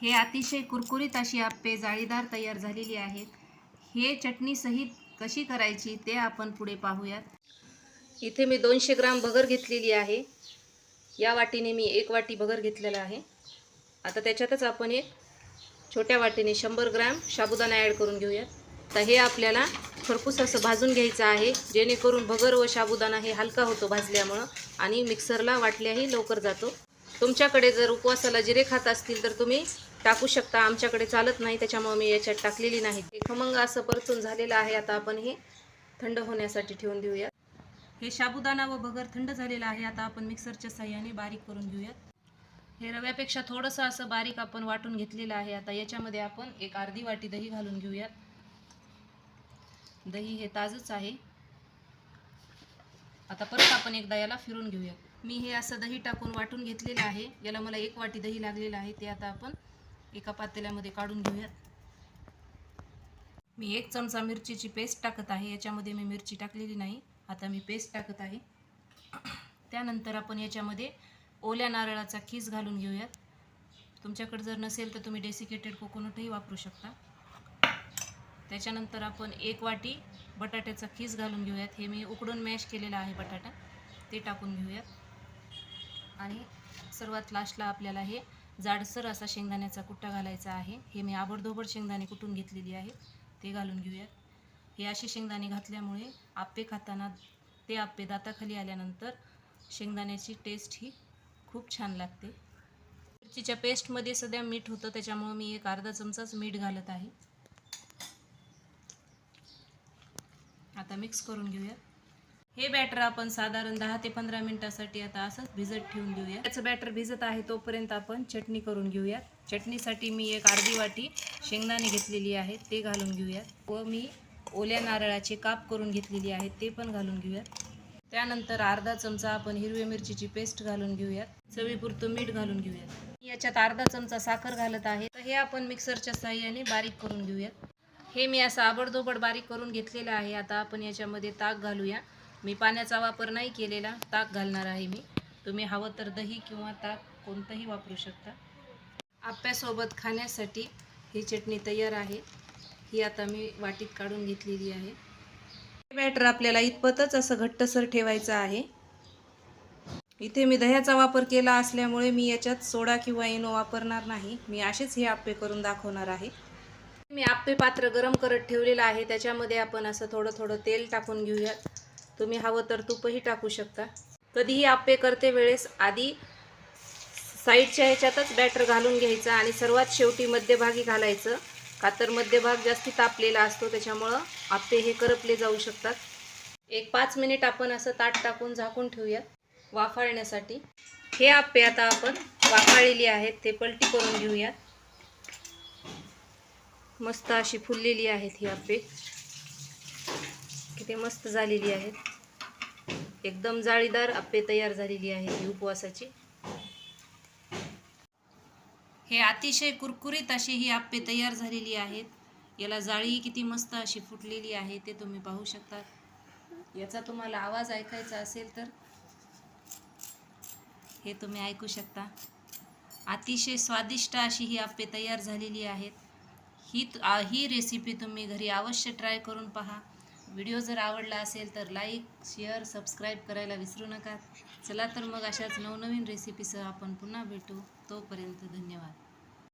हे अतिशय कुरकुरीत अशी आप्पे जाळीदार तयार झालेली आहेत. हे चटणी सहित कशी करायची ते आपण पुढे पाहूयात. इथे मी 200 ग्राम भगर घेतलेली आहे. या वाटीने मी 1 वाटी भगर घेतलेला आहे. आता त्याच्यातच आपण एक छोट्या वाटीने 100 ग्राम साबुदाणा ॲड करून घेऊयात. तर हे आपल्याला खरपूस असं भाजून घ्यायचं आहे, जेणेकरून भगर व साबुदाणा हे हलका होतो भाजल्यामुळं आणि मिक्सरला वाटल्याही लवकर जातो. तुमच्याकडे जर उपवासाला जिरे खात असतील तर तुम्ही टाकू शकता. आमच्याकडे चालत नाही, त्याच्यामुळे मी याच्यात टाकलेली नाही. हे खमंग असं परतून झालेलं आहे. आता आपण हे थंड होण्यासाठी ठेवून देऊया. हे साबुदाणा व भगर थंड झालेलं आहे. आता आपण मिक्सरच्या साहाय्याने बारीक करून घेऊयात. हे रव्यापेक्षा थोडंसं असं बारीक आपण वाटून घेतलेलं आहे. आता याच्यामध्ये आपण एक अर्धी वाटी दही घालून घेऊयात. दही हे ताजंच आहे. आता परत आपण एकदा याला फिरून घेऊयात. मी हे असं दही टाकून वाटून घेतलेलं आहे. याला मला 1 वाटी दही लागलेलं आहे. ते आता आपण एका पातेल्यामध्ये काढून घेऊयात. मी 1 चमचा मिरचीची पेस्ट टाकत आहे. याच्यामध्ये मी मिरची टाकलेली नाही. आता मी पेस्ट टाकत आहे. त्यानंतर आपण याच्यामध्ये ओल्या नारळाचा खीस घालून घेऊयात. तुमच्याकडे जर नसेल तर तुम्ही डेसिकेटेड कोकोनटही वापरू शकता. त्याच्यानंतर आपण 1 वाटी बटाट्याचा खीस घालून घेऊयात. हे मी उकडून मॅश केलेला आहे बटाटा, ते टाकून घेऊयात. आणि सर्वात लास्टला आपल्याला हे जाडसर असा शेंगदाण्याचा कुट्टा घालायचा आहे. हे मी आबडधोबड शेंगदाणे कुटून घेतलेली आहे, ते घालून घेऊयात. हे असे शेंगदाणे घातल्यामुळे आप्पे खाताना ते आप्पे दाताखाली आल्यानंतर शेंगदाण्याची टेस्ट ही खूप छान लागते. मिरचीच्या पेस्टमध्ये सध्या मीठ होतं, त्याच्यामुळे मी एक अर्धा चमचाच मीठ घालत आहे. आता मिक्स करून घेऊया. हे बॅटर आपण साधारण 10 ते 15 मिनिटासाठी आता असंच भिजत ठेवून देऊया. त्याचं बॅटर भिजत आहे तोपर्यंत आपण चटणी करून घेऊयात. चटणीसाठी मी एक अर्धी वाटी शेंगदाणे घेतलेली आहे, ते घालून घेऊयात. व मी ओल्या नारळाचे काप करून घेतलेली आहे, ते पण घालून घेऊयात. त्यानंतर अर्धा चमचा आपण हिरवी मिरचीची पेस्ट घालून घेऊयात. चवीपुरतं मीठ घालून घेऊयात. याच्यात अर्धा चमचा साखर घालत आहे. तर हे आपण मिक्सरच्या साहाय्याने बारीक करून घेऊयात. हे मी असं आबडधोबड बारीक करून घेतलेलं आहे. आता आपण याच्यामध्ये ताक घालूया. मी पाण्याचा वापर नाही केलेला, ताक घालणार आहे मी. तुम्ही हवं तर दही किंवा ताक कोणतंही वापरू शकता. आप्प्यासोबत खाण्यासाठी ही चटणी तयार आहे. ही आता मी वाटीत काढून घेतलेली आहे. बॅटर आपल्याला इतपतच असं घट्टसर ठेवायचं आहे. इथे मी दह्याचा वापर केला असल्यामुळे मी याच्यात सोडा किंवा इनो वापरणार नाही. मी असेच हे आप्पे करून दाखवणार आहे. मी आप्पे पात्र गरम करत ठेवलेलं आहे. त्याच्यामध्ये आपण असं थोडं थोडं तेल टाकून घेऊयात. तुम्ही हवं तर तूपही टाकू शकता. कधीही आप्पे करते वेळेस आधी साईडच्या ह्याच्यातच बॅटर घालून घ्यायचं आणि सर्वात शेवटी मध्यभागी घालायचं. का तर मध्यभाग जास्ती तापलेला असतो, त्याच्यामुळं आप्पे हे करपले जाऊ शकतात. एक 5 मिनिट आपण असं ताट टाकून झाकून ठेवूया वाफाळण्यासाठी. हे आप्पे आता आपण वाफाळलेली आहेत, ते पलटी करून घेऊया. मस्त अशी फुललेली आहेत ही आप्पे, किती मस्त झालेली आहेत. एकदम जाळीदार आप्पे तयार झालेली आहेत ही उपवासाची. हे अतिशय कुरकुरीत अशी ही आप्पे तयार झालेली आहेत. याला जाळी किती मस्त अशी फुटलेली आहे ते तुम्ही पाहू शकता. याचा तुम्हाला आवाज ऐकायचा असेल तर हे तुम्ही ऐकू शकता. अतिशय स्वादिष्ट अशी ही आप्पे तयार झालेली आहेत. ही रेसिपी तुम्ही घरी अवश्य ट्राय करून पहा. व्हिडिओ जर आवडला असेल तर लाईक, शेअर, सबस्क्राईब करायला विसरू नका. चला तर मग अशाच नवनवीन रेसिपीसह आपण पुन्हा भेटू. तोपर्यंत धन्यवाद.